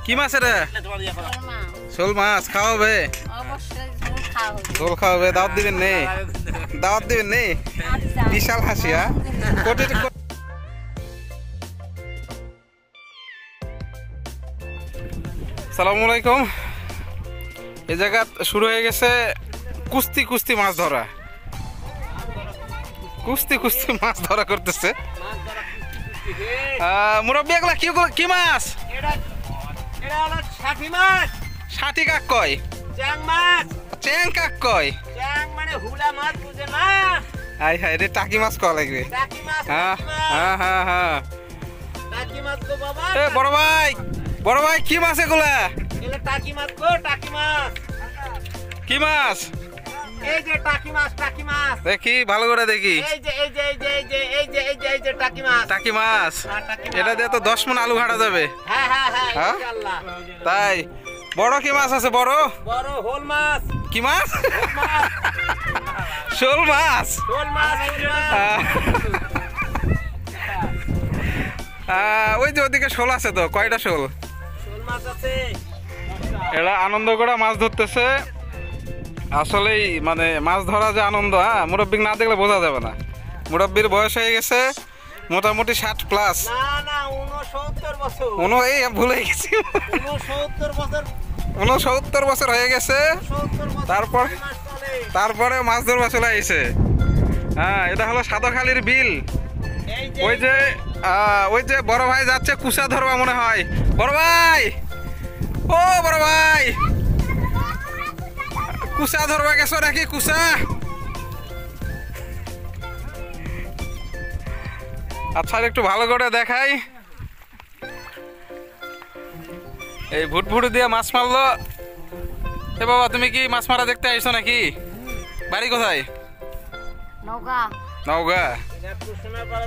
কি মাছ রে? শোল মাছ খাওয়াবে? ঝোল খাওয়াবে। দাওয়াত দিবেন নেই? দাওয়াত দিবেন নেই? বিশাল হাসি। হ্যাঁ, সালামু আলাইকুম। এই জায়গা শুরু হয়ে গেছে কুস্তি কুস্তি মাছ ধরা। কুস্তি কুস্তি মাছ ধরা করতেছে মুরব্বী। এগুলা কি মাছ? ষাটি কাক কয়? চ্যাং কাক কয়? হাই হাই রে, টাকি মাছ কয়া লাগবে। হ্যাঁ হ্যাঁ হ্যাঁ হ্যাঁ। বড় ভাই, বড় ভাই, কি মাছ এগুলা? টাকি মাছ গো, টাকি মাছ। কি মাছ? এই যে টাকি মাছ, টাকি মাছ। দেখি ভালো করে দেখি। এই যে এই যে এই যে এই যে এই যে এই যে এই যে টাকি মাছ। টাকি মাছ। এটা দিয়ে তো 10 মণ আলু ঘাটা যাবে। হ্যাঁ হ্যাঁ হ্যাঁ, ইনশাআল্লাহ। তাই বড় কি মাছ আছে? বড় বড় হোল মাছ। কি মাছ? শোল মাছ। শোল মাছ। ওই যে ওদিকে শোল আছে তো। কয়টা শোল? শোল মাছ আছে। এরা আনন্দ করে মাছ ধরতেছে। আসলেই মানে মাছ ধরা যে আনন্দ, হ্যাঁ, মুরব্বী না দেখলে বোঝা যাবে না। মুরব্বীর বয়স হয়ে গেছে মোটামুটি 60+। না না, 69 বছর। এই ভুলে গেছি। 69 বছর হয়ে গেছে। তারপরে মাছ ধরবা চলে আইছে। হ্যাঁ, এটা হলো সাদখালির বিল। ওই যে বড় ভাই যাচ্ছে কুসা ধরবা মনে হয়। বড় ভাই, ও বড় ভাই, কুসা ধরবা গেছো নাকি? কুসা? আচ্ছা, একটু ভালো করে দেখাই। এই ভুটভুটি দিয়ে মাছ মারলো। এ বাবা, তুমি কি মাছ মারা দেখতে আইছো নাকি? বাড়ি কোথায়? নওগাঁ। নওগাঁ।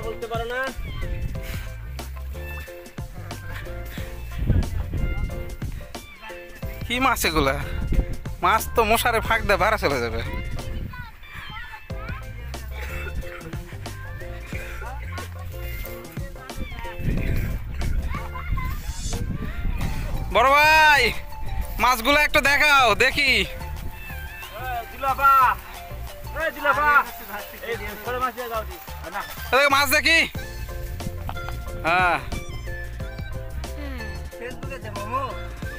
বলতে পারো না। কি মাছ এগুলা? মাছ তো মশারে ফাঁক দেয়, ভাড়া চলে যাবে। বড় ভাই, মাছগুলো একটু দেখাও দেখি। মাছ দেখি। হ্যাঁ,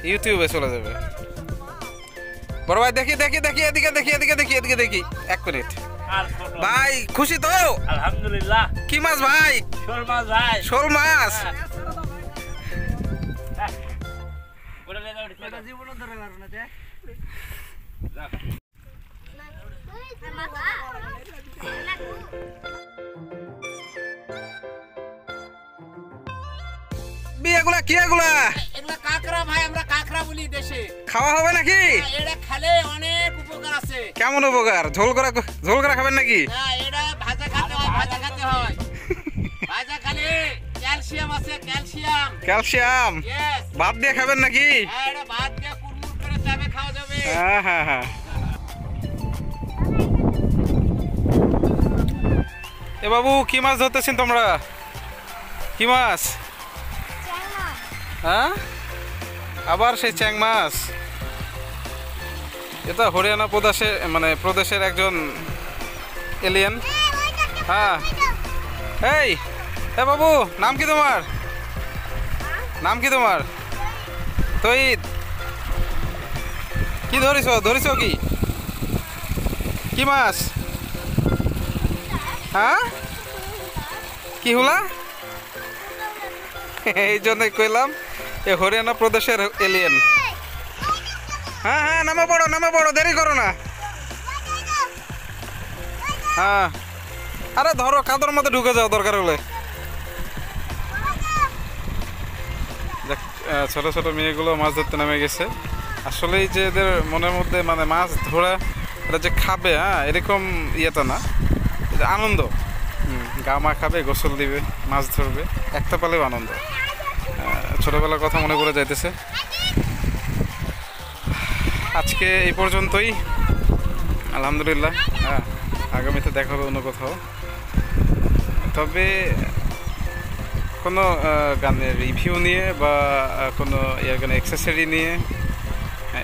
ইউটিউবে চলে যাবে। বড় ভাই, দেখি দেখি দেখি, এদিকে দেখি, এদিকে দেখি, এদিকে দেখি। 1 মিনিট ভাই, খুশি তো? আলহামদুলিল্লাহ। কি মাছ ভাই? শোল মাছ ভাই। শোল মাছ। এগুলা কি? এগুলা কাঁকড়া ভাই, আমরা কাঁকড়া বলি দেশে। খাওয়া হবে নাকি? এটা খেলে অনেক উপকার আছে। কেমন উপকার? ঝোল করা খাবেন নাকি? এটা ভাজা খেতে হয়, ভাজা খেতে হয়। ভাজা খেলে ক্যালসিয়াম আছে, ক্যালসিয়াম। ক্যালসিয়াম। ভাত দিয়ে খাবেন নাকি? হ্যাঁ, এটা ভাত দিয়ে কুরমুর করে চাবে খাওয়া যাবে। হ্যাঁ হ্যাঁ হ্যাঁ। এ বাবু, কি মাছ ধরতেছেন তোমরা? কি মাছ? হ্যাঁ, আবার সেই চ্যাং মাছ। এটা হরিয়ানা প্রদেশের একজন এলিয়েন। হ্যাঁ। এই বাবু, নাম কি তোমার? নাম কি তোমার? তৈদ। কি ধরিস কি? কি মাছ? হ্যাঁ, কি হলা? এই জন্যই কইলাম এ হরিয়ানা প্রদেশের এলিয়েন। হ্যাঁ হ্যাঁ, নামে পড়ো, দেরি করো না। হ্যাঁ, আরে ধরো, কাদর মধ্যে ঢুকে যাও দরকার হলে। ছোট ছোট মেয়েগুলো মাছ ধরতে নেমে গেছে। আসলেই যে এদের মনের মধ্যে মানে মাছ ধরা, এটা যে খাবে, হ্যাঁ, এরকম ইয়েটা না, আনন্দ। গামা খাবে, গোসল দিবে, মাছ ধরবে, একটা পালেও আনন্দ। ছোটবেলার কথা মনে পড়ে যাইতেছে। আজকে এই পর্যন্তই, আলহামদুলিল্লাহ। হ্যাঁ, আগামীতে দেখা হবে অন্য কোথাও। তবে কোনো গানের রিভিউ নিয়ে বা কোনো ইয়ার গানের অ্যাক্সেসরি নিয়ে।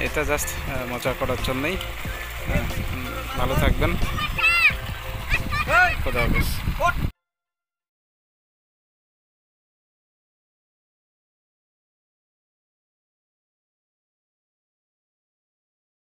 এটা জাস্ট মজা করার জন্যই। ভালো থাকবেন, খোদা হাফেজ।